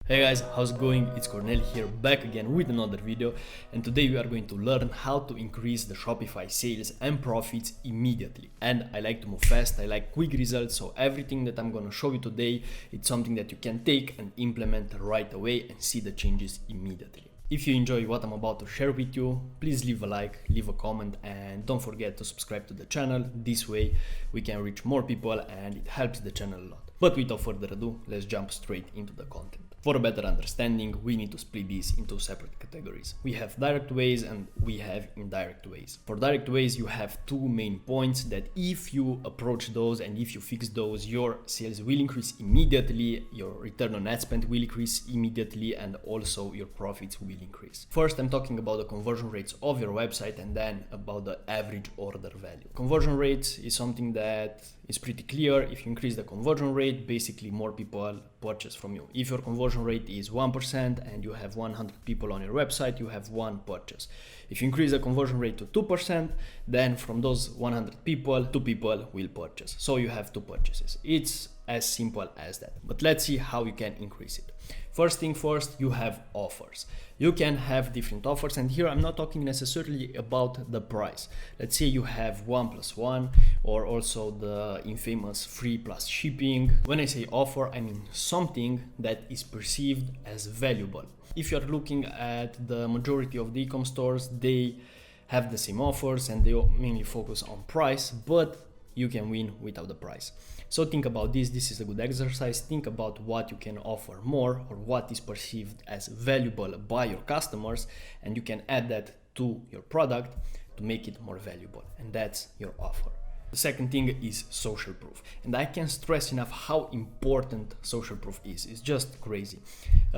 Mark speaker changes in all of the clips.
Speaker 1: Hey guys, how's it going? It's Cornel here, back again with another video, and today we are going to learn how to increase the Shopify sales and profits immediately. And I like to move fast, I like quick results, so everything that I'm gonna show you today, it's something that you can take and implement right away and see the changes immediately. If you enjoy what I'm about to share with you, please leave a like, leave a comment, and don't forget to subscribe to the channel. This way we can reach more people and it helps the channel a lot. But without further ado, let's jump straight into the content. For a better understanding, we need to split these into separate categories. We have direct ways and we have indirect ways. For direct ways, you have two main points that if you approach those and if you fix those, your sales will increase immediately, your return on ad spend will increase immediately, and also your profits will increase. First, I'm talking about the conversion rates of your website and then about the average order value. Conversion rates is something that is pretty clear. If you increase the conversion rate, basically more people purchase from you. If your conversion rate is 1% and you have 100 people on your website, you have one purchase. If you increase the conversion rate to 2%, then from those 100 people, 2 people will purchase. So you have 2 purchases. It's as simple as that. But let's see how you can increase it. First thing first, you have offers. You can have different offers, and here I'm not talking necessarily about the price. Let's say you have 1+1 or also the infamous free plus shipping. When I say offer, I mean something that is perceived as valuable. If you're looking at the majority of the eCom stores, they have the same offers and they mainly focus on price, but you can win without the price. So think about this. This is a good exercise. Think about what you can offer more or what is perceived as valuable by your customers, and you can add that to your product to make it more valuable, and that's your offer. The second thing is social proof, and I can't stress enough how important social proof is. It's just crazy.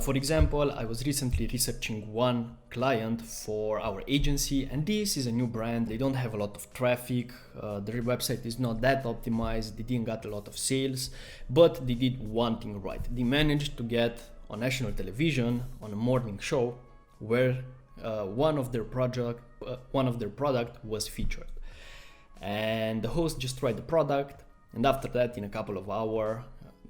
Speaker 1: For example, I was recently researching one client for our agency, and this is a new brand. They don't have a lot of traffic, their website is not that optimized, they didn't get a lot of sales, but they did one thing right. They managed to get on national television on a morning show where one of their product was featured. And the host just tried the product, and after that, in a couple of hours,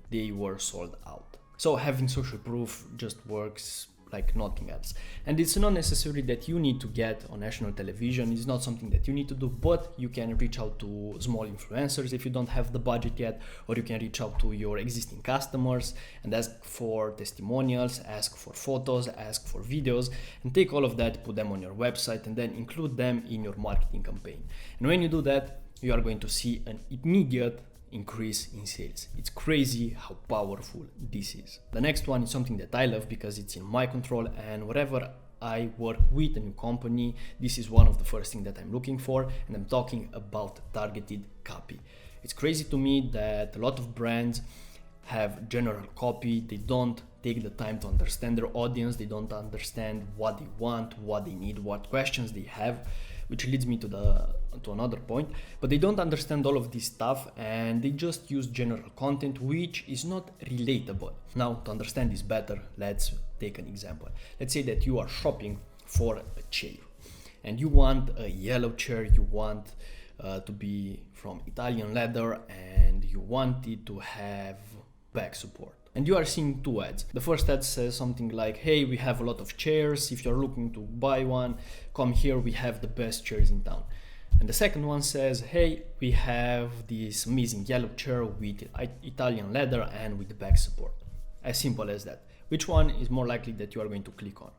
Speaker 1: they were sold out. So having social proof just works like nothing else. And it's not necessarily that you need to get on national television. It's not something that you need to do, but you can reach out to small influencers if you don't have the budget yet, or you can reach out to your existing customers and ask for testimonials, ask for photos, ask for videos, and take all of that, put them on your website, and then include them in your marketing campaign. And when you do that, you are going to see an immediate increase in sales. It's crazy how powerful this is. The next one is something that I love because it's in my control, and wherever I work with a new company, this is one of the first things that I'm looking for, and I'm talking about targeted copy. It's crazy to me that a lot of brands have general copy. They don't take the time to understand their audience. They don't understand what they want, what they need, what questions they have, which leads me to another point. But they don't understand all of this stuff, and they just use general content which is not relatable. Now, to understand this better, let's take an example. Let's say that you are shopping for a chair and you want a yellow chair, you want to be from Italian leather, and you want it to have back support. And you are seeing 2 ads. The first ad says something like, hey, we have a lot of chairs. If you're looking to buy one, come here, we have the best chairs in town. And the second one says, hey, we have this amazing yellow chair with Italian leather and with the back support. As simple as that. Which one is more likely that you are going to click on?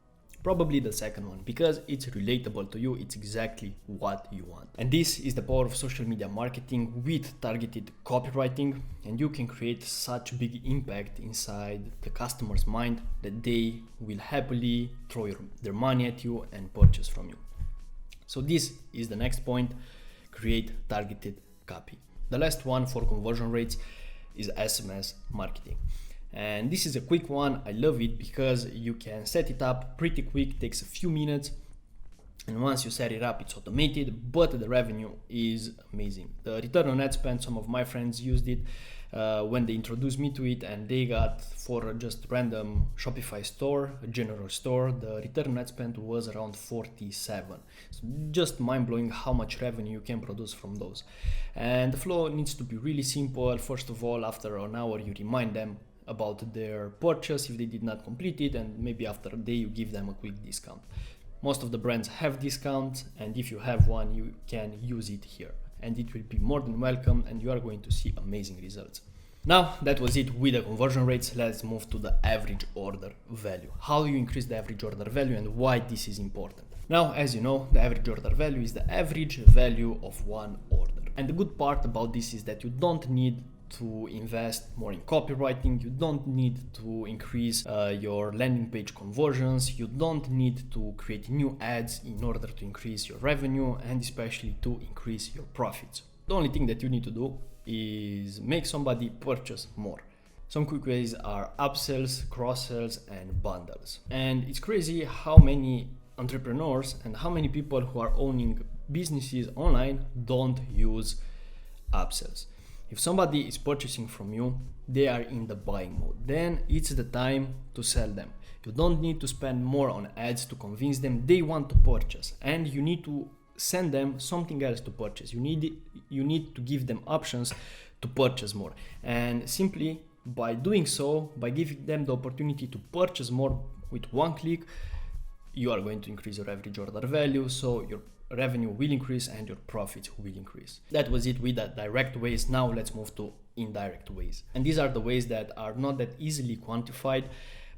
Speaker 1: Probably the second one, because it's relatable to you, it's exactly what you want. And this is the power of social media marketing with targeted copywriting, and you can create such big impact inside the customer's mind that they will happily throw their money at you and purchase from you. So this is the next point, create targeted copy. The last one for conversion rates is SMS marketing. And this is a quick one. I love it because you can set it up pretty quick, takes a few minutes. And once you set it up, it's automated, but the revenue is amazing. The return on ad spend, some of my friends used it when they introduced me to it, and they got, for just random Shopify store, a general store, the return on ad spend was around 47. So just mind-blowing how much revenue you can produce from those. And the flow needs to be really simple. First of all, after an hour, you remind them about their purchase if they did not complete it, and maybe after a day you give them a quick discount. Most of the brands have discounts, and if you have one, you can use it here, and it will be more than welcome, and you are going to see amazing results. Now that was it with the conversion rates. Let's move to the average order value. How you increase the average order value and why this is important. Now, as you know, the average order value is the average value of one order. And the good part about this is that you don't need to invest more in copywriting, you don't need to increase your landing page conversions, you don't need to create new ads in order to increase your revenue and especially to increase your profits. The only thing that you need to do is make somebody purchase more. Some quick ways are upsells, cross-sells, and bundles. And it's crazy how many entrepreneurs and how many people who are owning businesses online don't use upsells. If somebody is purchasing from you, they are in the buying mode. Then it's the time to sell them. You don't need to spend more on ads to convince them they want to purchase, and you need to send them something else to purchase. You need to give them options to purchase more. And simply by doing so, by giving them the opportunity to purchase more with one click, you are going to increase your average order value, so your revenue will increase and your profits will increase. That was it with the direct ways. Now let's move to indirect ways. And these are the ways that are not that easily quantified,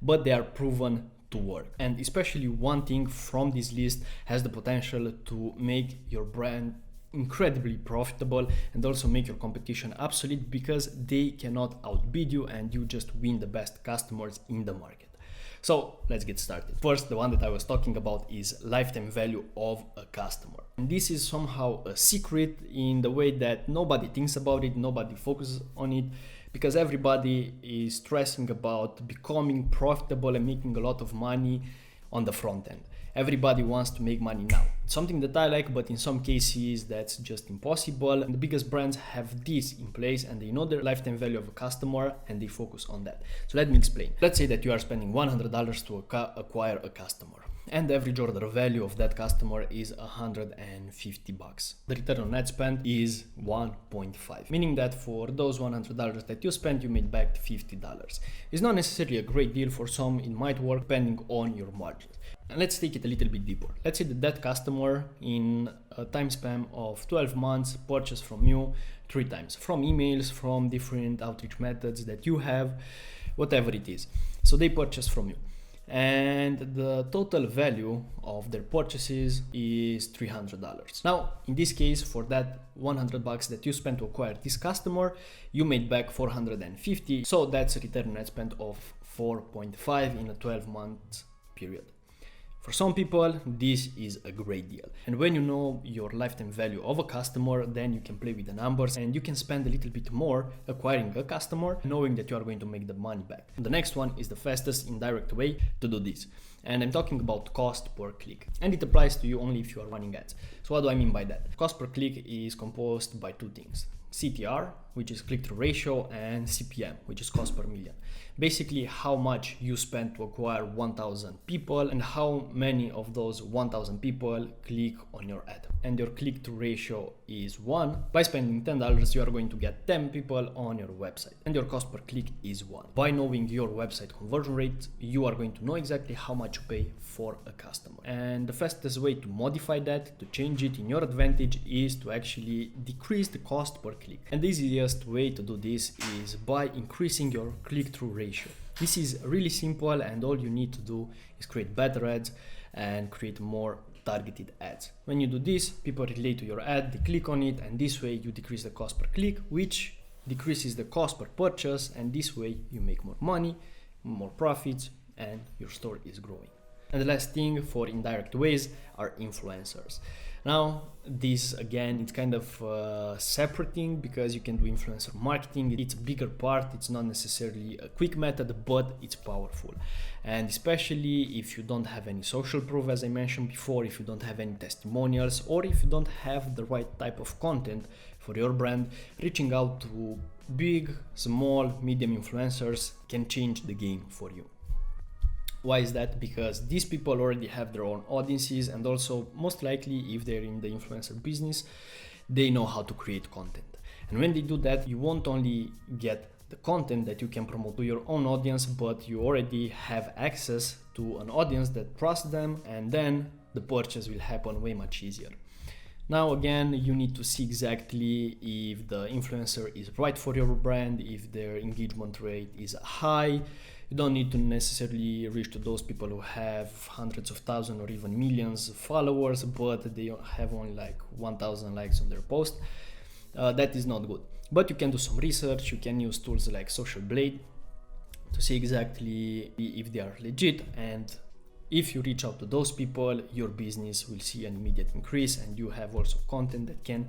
Speaker 1: but they are proven to work. And especially one thing from this list has the potential to make your brand incredibly profitable and also make your competition obsolete, because they cannot outbid you and you just win the best customers in the market. So let's get started. First, the one that I was talking about is lifetime value of a customer. And this is somehow a secret in the way that nobody thinks about it, nobody focuses on it, because everybody is stressing about becoming profitable and making a lot of money on the front end. Everybody wants to make money now. It's something that I like, but in some cases that's just impossible. And the biggest brands have this in place and they know their lifetime value of a customer and they focus on that. So let me explain. Let's say that you are spending $100 to acquire a customer, and the average order value of that customer is $150. The return on ad spend is 1.5, meaning that for those $100 that you spent, you made back $50. It's not necessarily a great deal. For some, it might work depending on your margins. And let's take it a little bit deeper. Let's say that customer in a time span of 12 months purchased from you 3 times, from emails, from different outreach methods that you have, whatever it is. So they purchase from you. And the total value of their purchases is $300. Now, in this case, for that $100 that you spent to acquire this customer, you made back $450. So that's a return on ad spend of 4.5 in a 12-month period. For some people, this is a great deal. And when you know your lifetime value of a customer, then you can play with the numbers and you can spend a little bit more acquiring a customer, knowing that you are going to make the money back. The next one is the fastest indirect way to do this. And I'm talking about cost per click. And it applies to you only if you are running ads. So what do I mean by that? Cost per click is composed by 2 things. CTR, which is click-through ratio, and CPM, which is cost per million. Basically, how much you spend to acquire 1,000 people and how many of those 1,000 people click on your ad. And your click-through ratio is 1. By spending $10, you are going to get 10 people on your website. And your cost per click is 1. By knowing your website conversion rate, you are going to know exactly how much you pay for a customer. And the fastest way to modify that, to change it in your advantage, is to actually decrease the cost per click. And the easiest way to do this is by increasing your click-through ratio. This is really simple, and all you need to do is create better ads and create more targeted ads. When you do this, people relate to your ad, they click on it, and this way you decrease the cost per click, which decreases the cost per purchase, and this way you make more money, more profits, and your store is growing. And the last thing for indirect ways are influencers. Now, this again, it's kind of a separate thing because you can do influencer marketing. It's a bigger part. It's not necessarily a quick method, but it's powerful. And especially if you don't have any social proof, as I mentioned before, if you don't have any testimonials, or if you don't have the right type of content for your brand, reaching out to big, small, medium influencers can change the game for you. Why is that? Because these people already have their own audiences, and also most likely if they're in the influencer business, they know how to create content. And when they do that, you won't only get the content that you can promote to your own audience, but you already have access to an audience that trusts them, and then the purchase will happen way much easier. Now again, you need to see exactly if the influencer is right for your brand, if their engagement rate is high. You don't need to necessarily reach to those people who have hundreds of thousands or even millions of followers, but they have only like 1,000 likes on their post. That is not good. But you can do some research. You can use tools like Social Blade to see exactly if they are legit, and if you reach out to those people, your business will see an immediate increase, and you have also content that can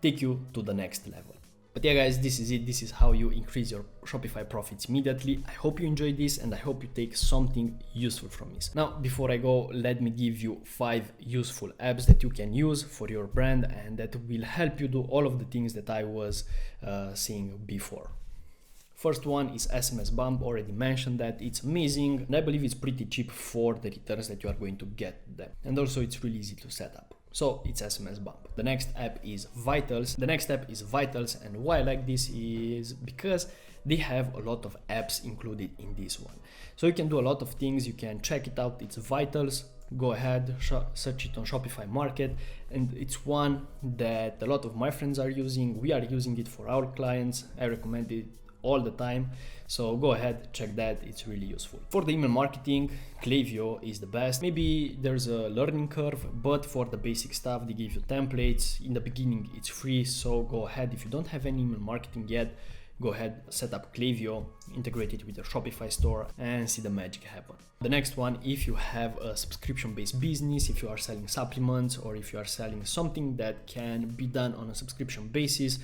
Speaker 1: take you to the next level. But yeah guys, this is it. This is how you increase your Shopify profits immediately. I hope you enjoyed this, and I hope you take something useful from this. Now, before I go, let me give you 5 useful apps that you can use for your brand and that will help you do all of the things that I was saying before. First one is SMS Bump. Already mentioned that. It's amazing, and I believe it's pretty cheap for the returns that you are going to get them. And also it's really easy to set up. So it's SMS Bump. The next app is Vitals. And why I like this is because they have a lot of apps included in this one. So you can do a lot of things. You can check it out. It's Vitals. Go ahead, search it on Shopify Market, and it's one that a lot of my friends are using. We are using it for our clients. I recommend it all the time, so go ahead, check that. It's really useful. For the email marketing, Klaviyo is the best. Maybe there's a learning curve, but for the basic stuff, they give you templates. In the beginning, it's free, so go ahead. If you don't have any email marketing yet, go ahead, set up Klaviyo, integrate it with your Shopify store, and see the magic happen. The next one, if you have a subscription-based business, if you are selling supplements, or if you are selling something that can be done on a subscription basis,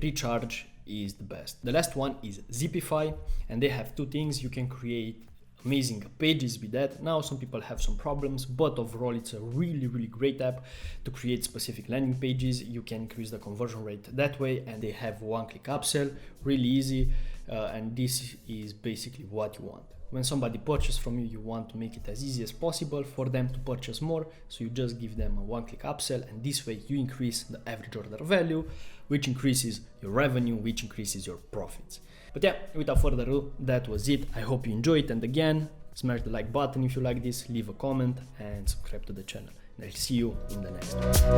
Speaker 1: Recharge is the best. The last one is Zipify, and they have 2 things. You can create amazing pages with that. Now some people have some problems, but overall it's a really great app to create specific landing pages. You can increase the conversion rate that way, and they have one-click upsell, really easy, and this is basically what you want. When somebody purchases from you, you want to make it as easy as possible for them to purchase more, so you just give them a one-click upsell, and this way you increase the average order value, which increases your revenue, which increases your profits. But yeah, without further ado, that was it. I hope you enjoyed, and again, smash the like button if you like this, leave a comment, and subscribe to the channel. And I'll see you in the next one.